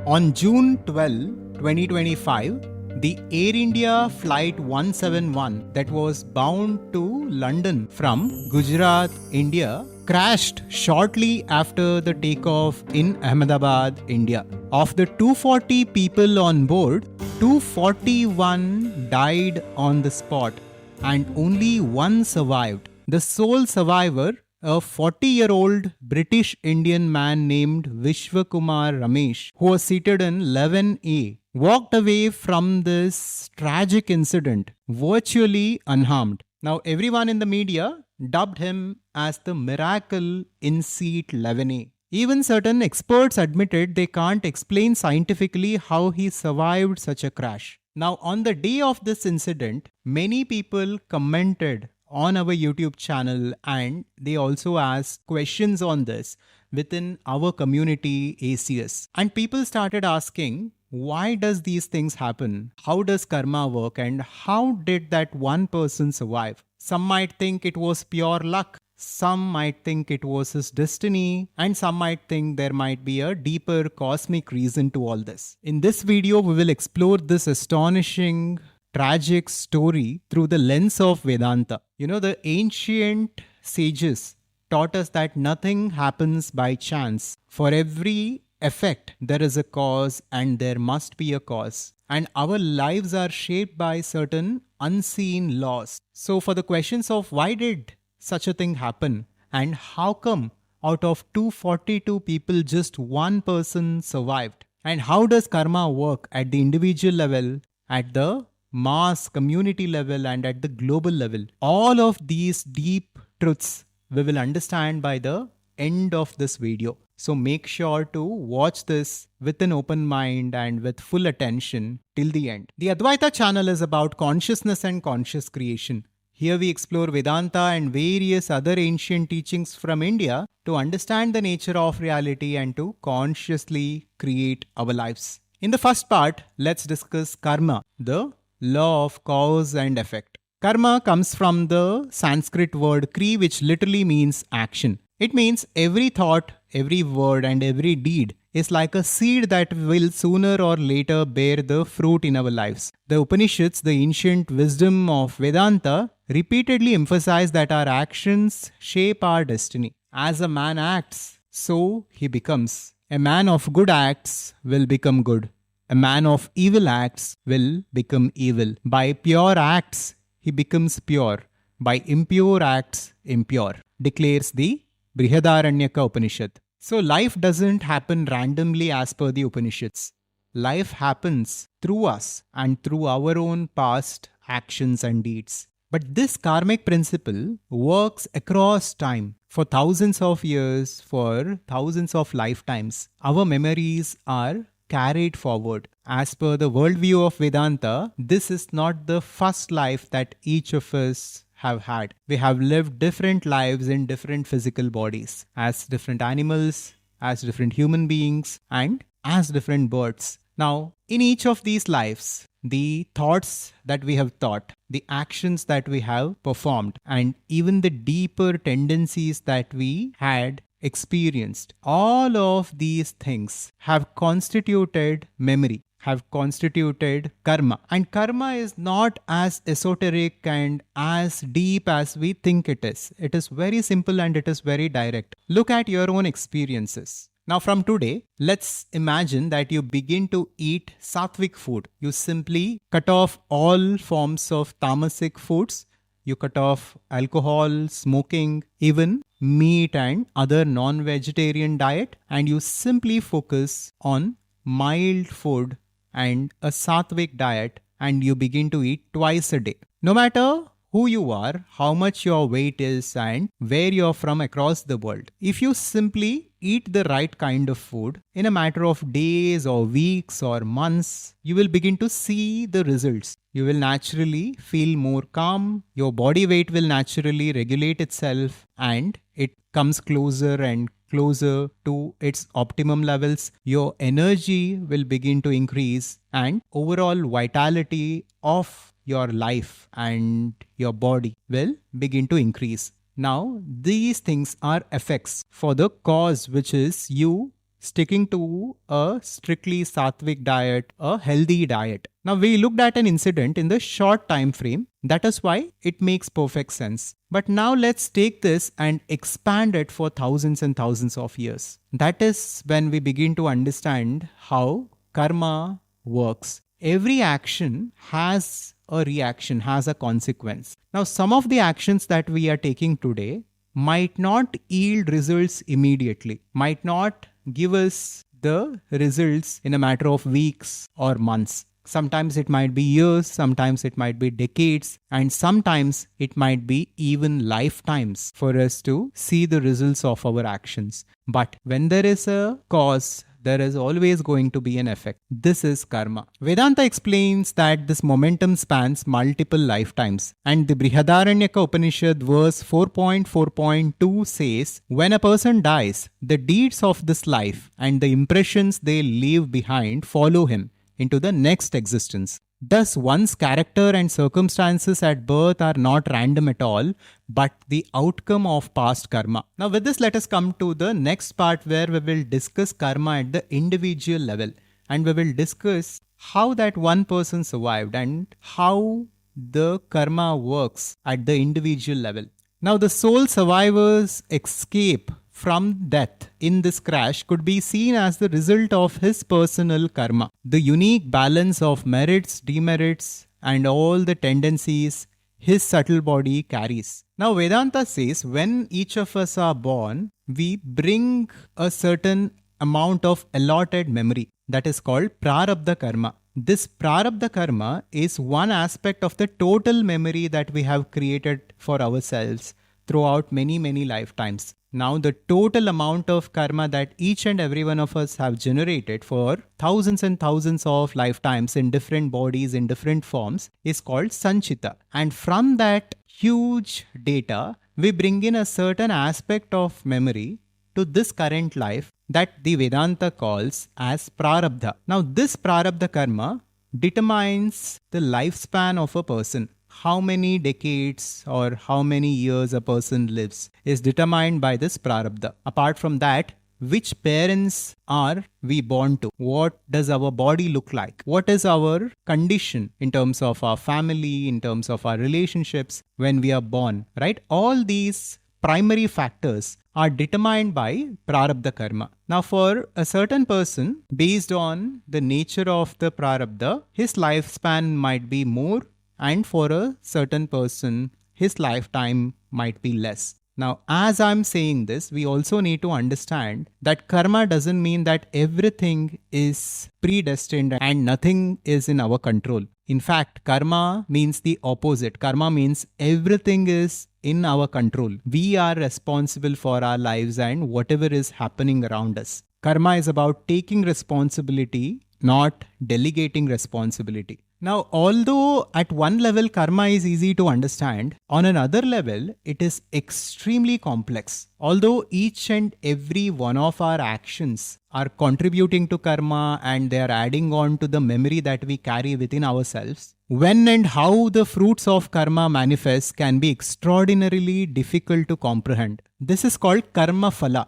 On June 12, 2025, the Air India Flight 171 that was bound to London from Gujarat, India, crashed shortly after the takeoff in Ahmedabad, India. Of the 240 people on board, 241 died on the spot and only one survived. The sole survivor, a 40-year-old British Indian man named Vishwakumar Ramesh, who was seated in 11A, walked away from this tragic incident virtually unharmed. Now, everyone in the media dubbed him as the miracle in seat 11A. Even certain experts admitted they can't explain scientifically how he survived such a crash. Now, on the day of this incident, many people commented on our YouTube channel and they also asked questions on this within our community ACS. And people started asking, why does these things happen? How does karma work? And how did that one person survive? Some might think it was pure luck. Some might think it was his destiny, and some might think there might be a deeper cosmic reason to all this. In this video, we will explore this astonishing, tragic story through the lens of Vedanta. The ancient sages taught us that nothing happens by chance. For every effect, there is a cause and there must be a cause. And our lives are shaped by certain unseen laws. So for the questions of why did such a thing happen and how come out of 242 people just one person survived, and how does karma work at the individual level, at the mass community level, and at the global level, all of these deep truths we will understand by the end of this video. So make sure to watch this with an open mind and with full attention till the end. The Adhvaitha channel is about consciousness and conscious creation. Here we explore Vedanta and various other ancient teachings from India to understand the nature of reality and to consciously create our lives. In the first part, let's discuss karma, the law of cause and effect. Karma comes from the Sanskrit word kri, which literally means action. It means every thought, every word, and every deed is like a seed that will sooner or later bear the fruit in our lives. The Upanishads, the ancient wisdom of Vedanta, repeatedly emphasize that our actions shape our destiny. As a man acts, so he becomes. A man of good acts will become good. A man of evil acts will become evil. By pure acts, he becomes pure. By impure acts, impure, declares the Brihadaranyaka Upanishad. So life doesn't happen randomly as per the Upanishads. Life happens through us and through our own past actions and deeds. But this karmic principle works across time. For thousands of years, for thousands of lifetimes, our memories are carried forward. As per the worldview of Vedanta, this is not the first life that each of us have had. We have lived different lives in different physical bodies, as different animals, as different human beings, and as different birds. Now, in each of these lives, the thoughts that we have thought, the actions that we have performed, and even the deeper tendencies that we had experienced, all of these things have constituted memory, have constituted karma. And karma is not as esoteric and as deep as we think it is. It is very simple and it is very direct. Look at your own experiences. Now from today, let's imagine that you begin to eat sattvic food. You simply cut off all forms of tamasic foods. You cut off alcohol, smoking, even meat and other non-vegetarian diet, and you simply focus on mild food and a sattvic diet, and you begin to eat twice a day. No matter who you are, how much your weight is, and where you're from across the world, if you simply eat the right kind of food, in a matter of days or weeks or months, you will begin to see the results. You will naturally feel more calm, your body weight will naturally regulate itself, and it comes closer and closer to its optimum levels. Your energy will begin to increase, and overall vitality of your life and your body will begin to increase. Now, these things are effects for the cause, which is you sticking to a strictly sattvic diet, a healthy diet. Now we looked at an incident in the short time frame. That is why it makes perfect sense. But now let's take this and expand it for thousands and thousands of years. That is when we begin to understand how karma works. Every action has a reaction, has a consequence. Now, some of the actions that we are taking today might not yield results immediately, might not give us the results in a matter of weeks or months. Sometimes it might be years, sometimes it might be decades, and sometimes it might be even lifetimes for us to see the results of our actions. But when there is a cause, there is always going to be an effect. This is karma. Vedanta explains that this momentum spans multiple lifetimes. And the Brihadaranyaka Upanishad verse 4.4.2 says, when a person dies, the deeds of this life and the impressions they leave behind follow him into the next existence. Thus, one's character and circumstances at birth are not random at all, but the outcome of past karma. Now, with this, let us come to the next part where we will discuss karma at the individual level. And we will discuss how that one person survived and how the karma works at the individual level. Now, the soul survivor's escape from death in this crash could be seen as the result of his personal karma. The unique balance of merits, demerits, and all the tendencies his subtle body carries. Now, Vedanta says when each of us are born, we bring a certain amount of allotted memory that is called prarabdha karma. This prarabdha karma is one aspect of the total memory that we have created for ourselves throughout many lifetimes. Now, the total amount of karma that each and every one of us have generated for thousands and thousands of lifetimes in different bodies, in different forms, is called sanchita. And from that huge data, we bring in a certain aspect of memory to this current life that the Vedanta calls as prarabdha. Now, this prarabdha karma determines the lifespan of a person. How many decades or how many years a person lives is determined by this prarabdha. Apart from that, which parents are we born to? What does our body look like? What is our condition in terms of our family, in terms of our relationships when we are born, right? All these primary factors are determined by prarabdha karma. Now, for a certain person, based on the nature of the prarabdha, his lifespan might be more, and for a certain person, his lifetime might be less. Now, as I'm saying this, we also need to understand that karma doesn't mean that everything is predestined and nothing is in our control. In fact, karma means the opposite. Karma means everything is in our control. We are responsible for our lives and whatever is happening around us. Karma is about taking responsibility, not delegating responsibility. Now, although at one level karma is easy to understand, on another level it is extremely complex. Although each and every one of our actions are contributing to karma and they are adding on to the memory that we carry within ourselves, when and how the fruits of karma manifest can be extraordinarily difficult to comprehend. This is called karma phala,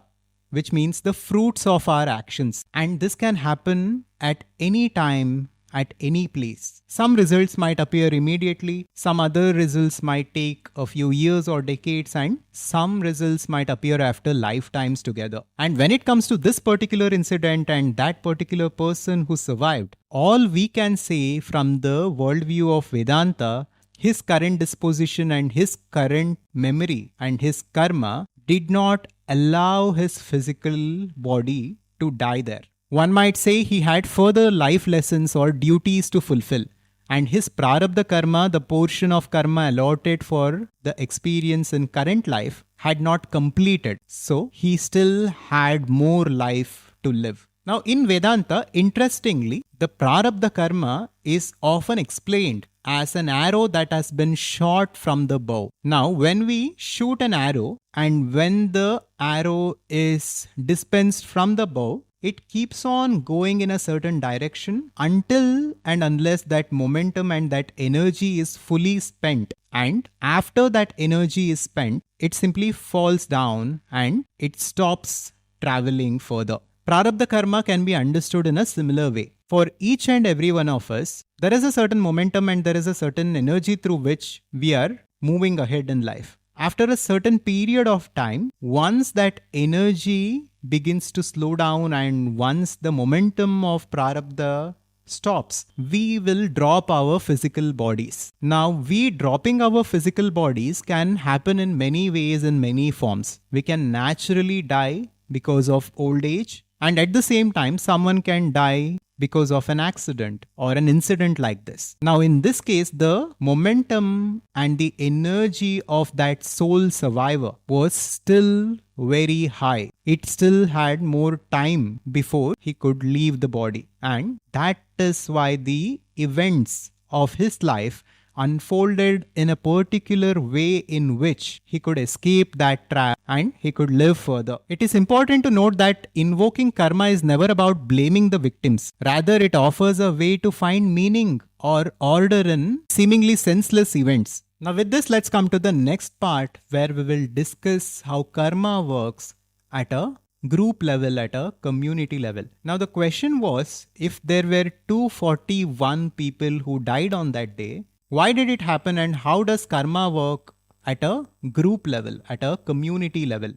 which means the fruits of our actions. And this can happen at any time, at any place. Some results might appear immediately, some other results might take a few years or decades, and some results might appear after lifetimes together. And when it comes to this particular incident and that particular person who survived, all we can say from the worldview of Vedanta, his current disposition and his current memory and his karma did not allow his physical body to die there. One might say he had further life lessons or duties to fulfill, and his prarabdha karma, the portion of karma allotted for the experience in current life, had not completed. So he still had more life to live. Now in Vedanta, interestingly, the prarabdha karma is often explained as an arrow that has been shot from the bow. Now when we shoot an arrow and when the arrow is dispensed from the bow, it keeps on going in a certain direction until and unless that momentum and that energy is fully spent. And after that energy is spent, it simply falls down and it stops traveling further. Prarabdha karma can be understood in a similar way. For each and every one of us, there is a certain momentum and there is a certain energy through which we are moving ahead in life. After a certain period of time, once that energy begins to slow down and once the momentum of Prarabdha stops, we will drop our physical bodies. Now, we dropping our physical bodies can happen in many ways, in many forms. We can naturally die because of old age, and at the same time, someone can die because of an accident or an incident like this. Now, in this case, the momentum and the energy of that soul survivor was still very high. It still had more time before he could leave the body. And that is why the events of his life unfolded in a particular way in which he could escape that trap and he could live further. It is important to note that invoking karma is never about blaming the victims. Rather, it offers a way to find meaning or order in seemingly senseless events. Now with this, let's come to the next part where we will discuss how karma works at a group level, at a community level. Now the question was, if there were 241 people who died on that day, why did it happen and how does karma work at a group level, at a community level?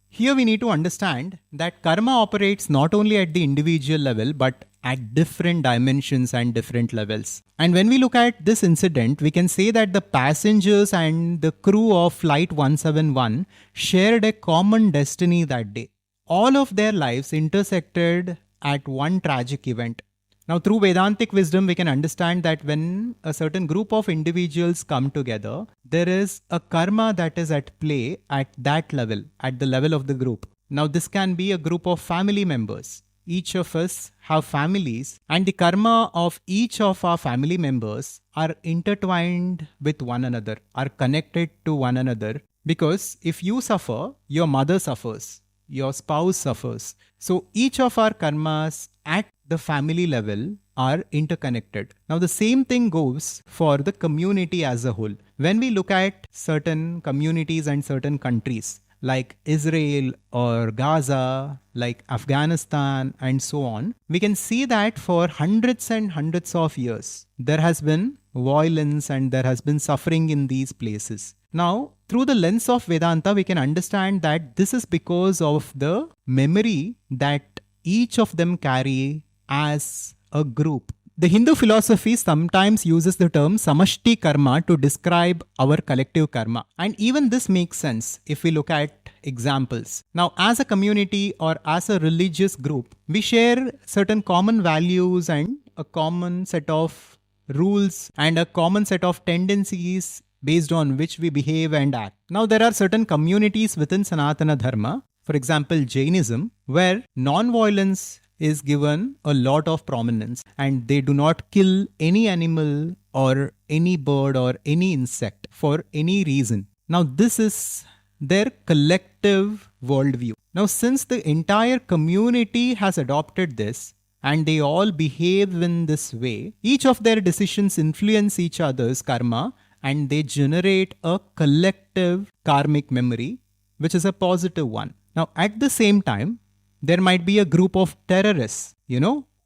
Here we need to understand that karma operates not only at the individual level but at different dimensions and different levels. And when we look at this incident, we can say that the passengers and the crew of Flight 171 shared a common destiny that day. All of their lives intersected at one tragic event. Now, through Vedantic wisdom, we can understand that when a certain group of individuals come together, there is a karma that is at play at that level, at the level of the group. Now, this can be a group of family members. Each of us have families, and the karma of each of our family members are intertwined with one another, are connected to one another. Because if you suffer, your mother suffers, your spouse suffers. So each of our karmas at the family level are interconnected. Now the same thing goes for the community as a whole. When we look at certain communities and certain countries like Israel or Gaza, like Afghanistan and so on, we can see that for hundreds and hundreds of years, there has been violence and there has been suffering in these places. Now, through the lens of Vedanta, we can understand that this is because of the memory that each of them carry as a group. The Hindu philosophy sometimes uses the term samashti karma to describe our collective karma. And even this makes sense if we look at examples. Now, as a community or as a religious group, we share certain common values and a common set of rules and a common set of tendencies based on which we behave and act. Now, there are certain communities within Sanatana Dharma, for example, Jainism, where non-violence is given a lot of prominence and they do not kill any animal or any bird or any insect for any reason. Now, this is their collective worldview. Now, since the entire community has adopted this and they all behave in this way, each of their decisions influence each other's karma and they generate a collective karmic memory, which is a positive one. Now, at the same time, there might be a group of terrorists,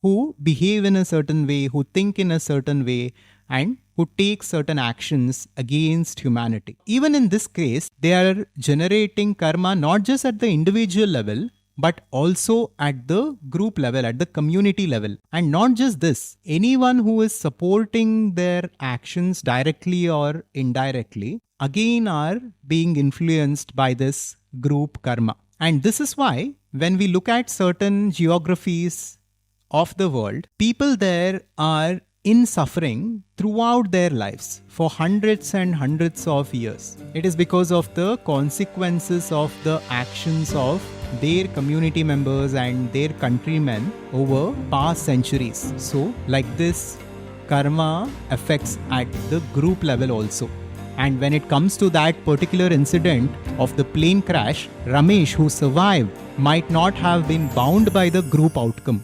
who behave in a certain way, who think in a certain way, and who take certain actions against humanity. Even in this case, they are generating karma not just at the individual level, but also at the group level, at the community level. And not just this, anyone who is supporting their actions directly or indirectly, again are being influenced by this group karma. And this is why when we look at certain geographies of the world, people there are in suffering throughout their lives for hundreds and hundreds of years. It is because of the consequences of the actions of their community members and their countrymen over past centuries. So, like this, karma affects at the group level also. And when it comes to that particular incident of the plane crash, Ramesh, who survived, might not have been bound by the group outcome.